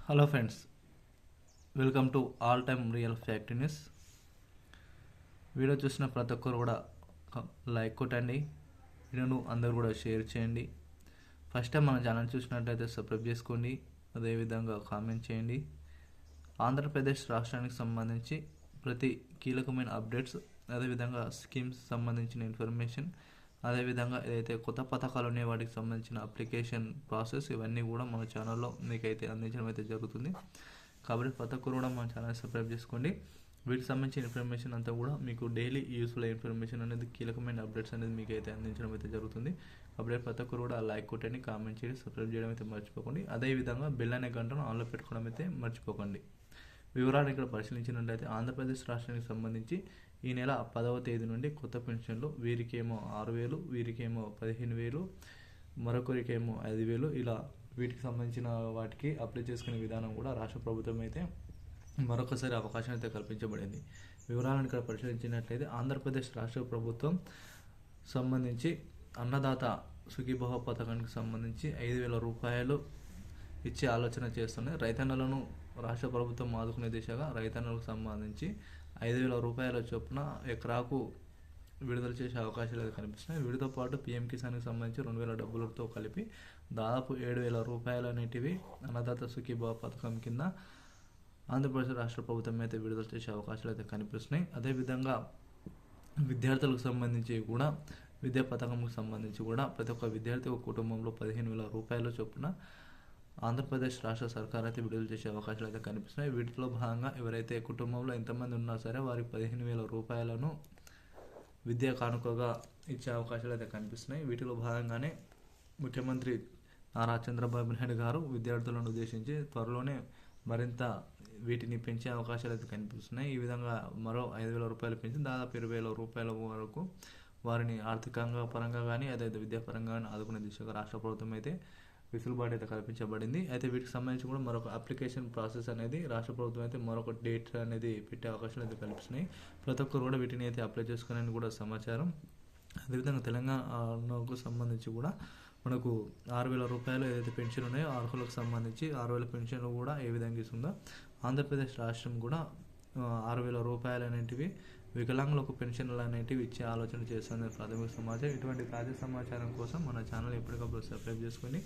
Hello friends, welcome to all time real fact news. Video చూసిన ప్రతి ఒక్కరు కూడా లైక్ కొట్టండి, వీడియోను అందరూ కూడా షేర్ చేయండి. ఫస్ట్ టైం మన ఛానల్ చూసినట్లయితే సబ్స్క్రైబ్ చేసుకోండి, అదేవిధంగా కామెంట్ చేయండి. ఆంధ్రప్రదేశ్ రాష్ట్రానికి సంబంధించి ప్రతి కీలకమైన అప్డేట్స్, అదేవిధంగా స్కీమ్స్ సంబంధించిన ఇన్ఫర్మేషన్, అదేవిధంగా ఏదైతే కొత్త పథకాలు ఉన్నాయో వాటికి సంబంధించిన అప్లికేషన్ ప్రాసెస్, ఇవన్నీ కూడా మన ఛానల్లో మీకైతే అందించడం అయితే జరుగుతుంది. కాబట్టి ప్రతి ఒక్కరు కూడా మన ఛానల్ సబ్స్క్రైబ్ చేసుకోండి. వీటికి సంబంధించిన ఇన్ఫర్మేషన్ అంతా కూడా మీకు డైలీ యూస్ఫుల్ ఇన్ఫర్మేషన్ అనేది, కీలకమైన అప్డేట్స్ అనేది మీకు అయితే అందించడం అయితే జరుగుతుంది. కాబట్టి ప్రతి ఒక్కరు కూడా లైక్ కొట్టండి, కామెంట్ చేయండి, సబ్స్క్రైబ్ చేయడం అయితే మర్చిపోకండి. అదేవిధంగా బెల్ అనే గంటను ఆన్లో పెట్టుకోవడం అయితే మర్చిపోకండి. వివరాలు ఇక్కడ పరిశీలించినట్లయితే ఆంధ్రప్రదేశ్ రాష్ట్రానికి సంబంధించి ఈ నెల 10వ తేదీ నుండి కొత్త పెన్షన్లు, వీరికేమో 6,000, వీరికేమో 15,000, మరొకరికేమో 5,000, ఇలా వీటికి సంబంధించిన వాటికి అప్లై చేసుకునే విధానం కూడా రాష్ట్ర ప్రభుత్వం అయితే మరొకసారి అవకాశం అయితే కల్పించబడింది. వివరాలను ఇక్కడ పరిశీలించినట్లయితే ఆంధ్రప్రదేశ్ రాష్ట్ర ప్రభుత్వం సంబంధించి అన్నదాత సుఖీభవ పథకానికి సంబంధించి 5,000 రూపాయలు ఇచ్చే ఆలోచన చేస్తున్నాయి. రైతన్నలను రాష్ట్ర ప్రభుత్వం ఆదుకునే దిశగా రైతన్నలకు సంబంధించి 5,000 రూపాయల చొప్పున ఎకరాకు విడుదల చేసే అవకాశాలు అయితే కనిపిస్తున్నాయి. వీటితో పాటు పీఎం కిసాన్కి సంబంధించి 2,000 డబ్బులతో కలిపి దాదాపు 7,000 రూపాయలు అనేటివి అన్నదాత సుఖీభవ పథకం కింద ఆంధ్రప్రదేశ్ రాష్ట్ర ప్రభుత్వం అయితే విడుదల చేసే అవకాశాలు అయితే కనిపిస్తున్నాయి. అదేవిధంగా విద్యార్థులకు సంబంధించి కూడా విద్యా పథకంకు సంబంధించి కూడా ప్రతి ఒక్క విద్యార్థి ఒక కుటుంబంలో 15,000 రూపాయల చొప్పున ఆంధ్రప్రదేశ్ రాష్ట్ర సర్కార్ అయితే విడుదల చేసే అవకాశాలు అయితే కనిపిస్తున్నాయి. వీటిలో భాగంగా ఎవరైతే కుటుంబంలో ఎంతమంది ఉన్నా సరే వారికి 15,000 రూపాయలను విద్యా కానుకగా ఇచ్చే అవకాశాలు అయితే కనిపిస్తున్నాయి. వీటిలో భాగంగానే ముఖ్యమంత్రి నారా చంద్రబాబు నాయుడు గారు విద్యార్థులను ఉద్దేశించి త్వరలోనే మరింత వీటిని పెంచే అవకాశాలు అయితే కనిపిస్తున్నాయి. ఈ విధంగా మరో 5,000 రూపాయలు పెంచి దాదాపు 20,000 రూపాయల వరకు వారిని ఆర్థికంగా పరంగా కానీ అదే విద్యాపరంగా కానీ ఆదుకునే దిశగా రాష్ట్ర ప్రభుత్వం అయితే వెసులుబాటు అయితే కల్పించబడింది. అయితే వీటికి సంబంధించి కూడా మరొక అప్లికేషన్ ప్రాసెస్ అనేది రాష్ట్ర ప్రభుత్వం అయితే మరొక డేట్ అనేది పెట్టే అవకాశాలు అయితే కల్పిస్తున్నాయి. ప్రతి ఒక్కరు కూడా వీటిని అయితే అప్లై చేసుకునే కూడా సమాచారం. అదేవిధంగా తెలంగాణకు సంబంధించి కూడా మనకు 6,000 రూపాయలు ఏదైతే పెన్షన్ ఉన్నాయో అర్హులకు సంబంధించి 6,000 పెన్షన్లు కూడా ఏ విధంగా ఇస్తుందో ఆంధ్రప్రదేశ్ రాష్ట్రం కూడా 6,000 రూపాయలు అనేటివి వికలాంగులకు పెన్షన్లు అనేటివి ఇచ్చే ఆలోచన చేస్తుంది ప్రాథమిక సమాచారం. ఇటువంటి తాజా సమాచారం కోసం మన ఛానల్ ఎప్పటికప్పుడు సబ్స్క్రైబ్ చేసుకొని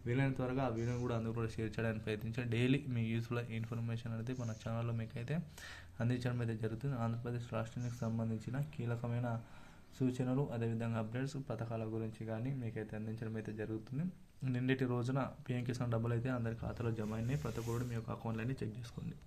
వీలైన త్వరగా ఆ వీడియోని కూడా అందరూ కూడా షేర్ చేయడానికి ప్రయత్నించండి. డైలీ మీ యూస్ఫుల్ ఇన్ఫర్మేషన్ అనేది మన ఛానల్లో మీకు అయితే అందించడం అయితే జరుగుతుంది. ఆంధ్రప్రదేశ్ రాష్ట్రానికి సంబంధించిన కీలకమైన సూచనలు, అదేవిధంగా అప్డేట్స్, పథకాల గురించి కానీ మీకైతే అందించడం అయితే జరుగుతుంది. నిన్నటి రోజున పీఎం కిసాన్ డబ్బులు అయితే అందరి ఖాతాలో జమ అయినాయి. ప్రతి ఒక్కరు మీ యొక్క అకౌంట్లన్నీ చెక్ చేసుకోండి.